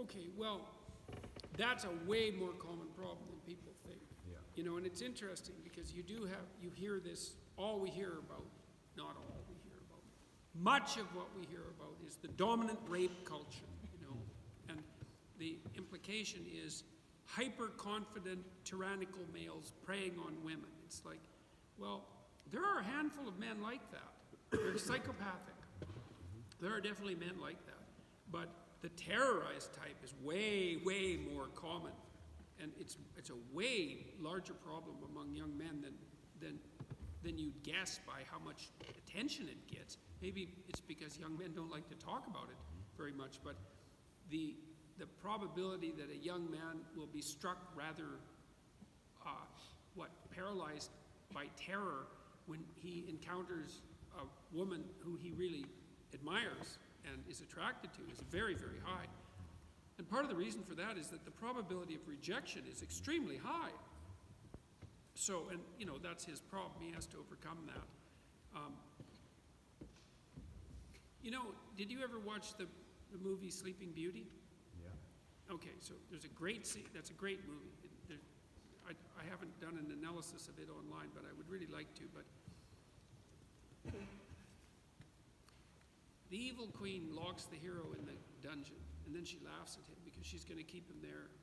Okay, well, that's a way more common problem than people think. Yeah. You know, and it's interesting because you hear this, all we hear about, not all we hear about. Much of what we hear about is the dominant rape culture, you know, and the implication is hyper-confident, tyrannical males preying on women. It's like, well, there are a handful of men like that. They're psychopathic. There are definitely men like that. But the terrorized type is way, way more common. And it's a way larger problem among young men than you'd guess by how much attention it gets. Maybe it's because young men don't like to talk about it very much, but the probability that a young man will be struck rather, paralyzed by terror when he encounters a woman who he really admires and is attracted to is very, very high. And part of the reason for that is that the probability of rejection is extremely high. So, and you know, that's his problem. He has to overcome that. You know, did you ever watch the movie Sleeping Beauty? Yeah. Okay, so there's a great scene. That's a great movie. I haven't done an analysis of it online, but I would really like to. But the evil queen locks the hero in the dungeon, and then she laughs at him because she's going to keep him there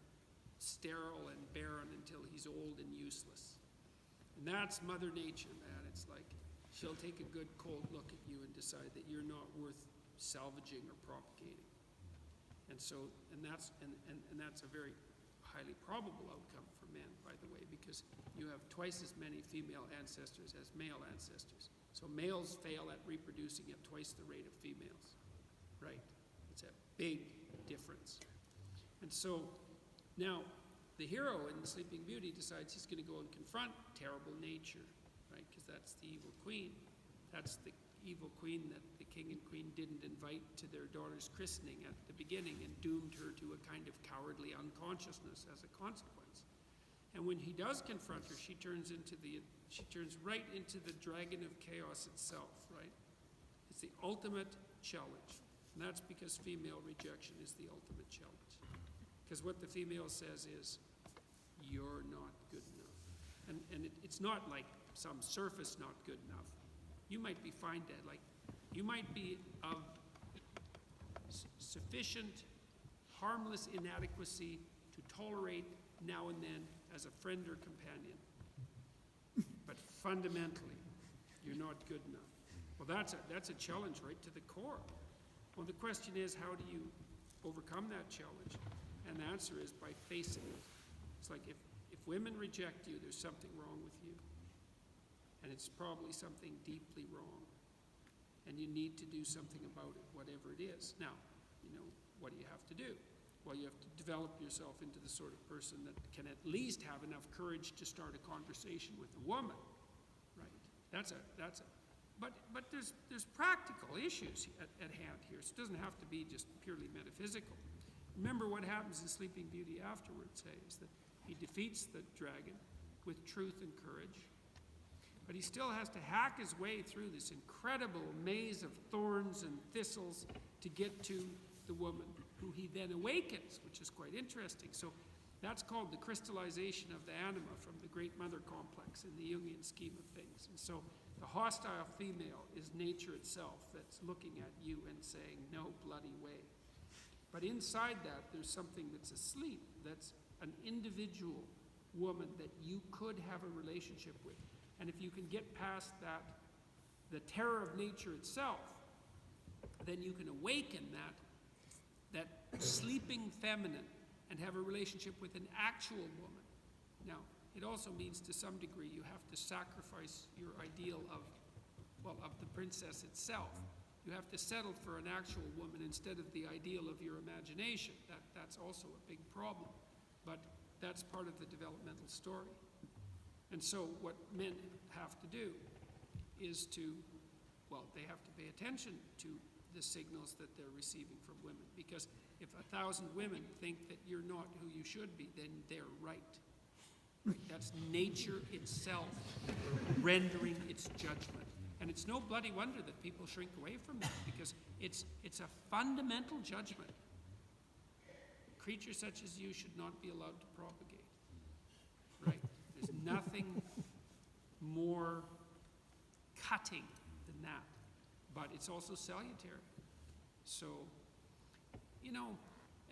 sterile and barren until he's old and useless. And that's Mother Nature, man. It's like she'll take a good cold look at you and decide that you're not worth salvaging or propagating. And so, and that's a very highly probable outcome for men, by the way, because you have twice as many female ancestors as male ancestors. So males fail at reproducing at twice the rate of females, right? It's a big difference. And so now the hero in Sleeping Beauty decides he's going to go and confront terrible nature, right? Because that's the evil queen. That's the evil queen that the king and queen didn't invite to their daughter's christening at the beginning and doomed her to a kind of cowardly unconsciousness as a consequence. And when he does confront her, she turns right into the dragon of chaos itself, right? It's the ultimate challenge. And that's because female rejection is the ultimate challenge. Because what the female says is, you're not good enough. And it's not like some surface not good enough. You might be fine dead, like you might be of sufficient harmless inadequacy to tolerate now and then as a friend or companion. But fundamentally, you're not good enough. Well, that's a challenge right to the core. Well, the question is, how do you overcome that challenge? And the answer is by facing it. It's like if women reject you, there's something wrong with you. And it's probably something deeply wrong. And you need to do something about it, whatever it is. Now, you know, what do you have to do? Well, you have to develop yourself into the sort of person that can at least have enough courage to start a conversation with a woman, right? But there's practical issues at hand here. So it doesn't have to be just purely metaphysical. Remember what happens in Sleeping Beauty afterwards, is that he defeats the dragon with truth and courage. But he still has to hack his way through this incredible maze of thorns and thistles to get to the woman, who he then awakens, which is quite interesting. So that's called the crystallization of the anima from the great mother complex in the Jungian scheme of things. And so the hostile female is nature itself that's looking at you and saying, no bloody way. But inside that, there's something that's asleep, that's an individual woman that you could have a relationship with. And if you can get past that, the terror of nature itself, then you can awaken that sleeping feminine and have a relationship with an actual woman. Now, it also means to some degree you have to sacrifice your ideal of the princess itself. You have to settle for an actual woman instead of the ideal of your imagination. That's also a big problem. But that's part of the developmental story. And so what men have to do is they have to pay attention to the signals that they're receiving from women. Because if 1,000 women think that you're not who you should be, then they're right. That's nature itself rendering its judgment. And it's no bloody wonder that people shrink away from that, because it's a fundamental judgment. creature such as you should not be allowed to propagate. Right? There's nothing more cutting than that. But it's also salutary. So, you know,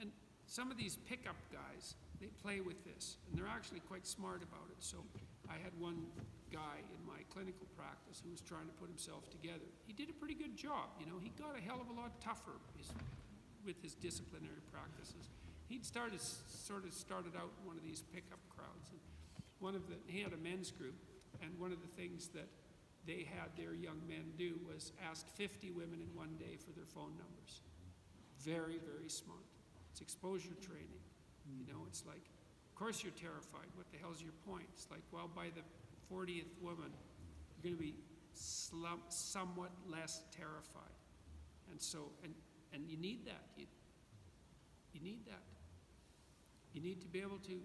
and some of these pickup guys, they play with this, and they're actually quite smart about it. So I had one guy in my clinical practice who was trying to put himself together. He did a pretty good job, you know. He got a hell of a lot tougher with his disciplinary practices. He sort of started out in one of these pickup crowds. And he had a men's group, and one of the things that they had their young men do was ask 50 women in one day for their phone numbers. Very, very smart. It's exposure training. You know, it's like, of course you're terrified. What the hell's your point? It's like, well, by the 40th woman, you're going to be somewhat less terrified. And so, and you need that. You need that. You need to be able to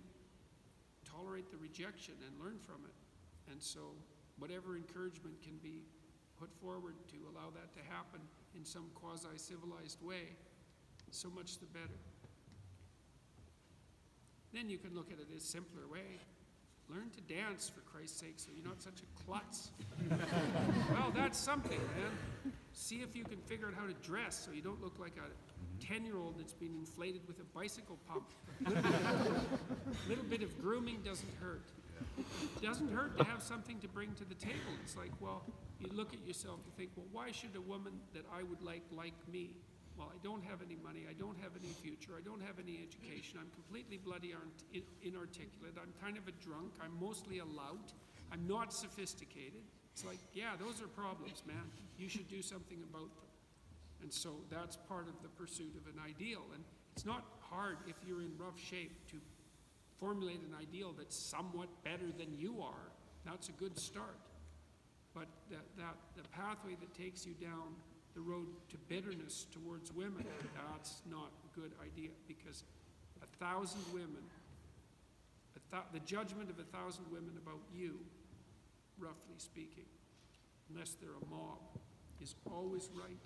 tolerate the rejection and learn from it. And so, whatever encouragement can be put forward to allow that to happen in some quasi-civilized way, so much the better. Then you can look at it a simpler way. Learn to dance, for Christ's sake, so you're not such a klutz. Well, that's something, man. See if you can figure out how to dress so you don't look like a 10-year-old that's been inflated with a bicycle pump. Little bit of grooming doesn't hurt. It doesn't hurt to have something to bring to the table. It's like, well, you look at yourself and think, well, why should a woman that I would like me? Well, I don't have any money, I don't have any future, I don't have any education, I'm completely bloody inarticulate, I'm kind of a drunk, I'm mostly a lout, I'm not sophisticated. It's like, yeah, those are problems, man. You should do something about them. And so that's part of the pursuit of an ideal. And it's not hard if you're in rough shape to formulate an ideal that's somewhat better than you are. That's a good start. But the pathway that takes you down the road to bitterness towards women, that's not a good idea, because 1,000 women, the judgment of 1,000 women about you, roughly speaking, unless they're a mob, is always right.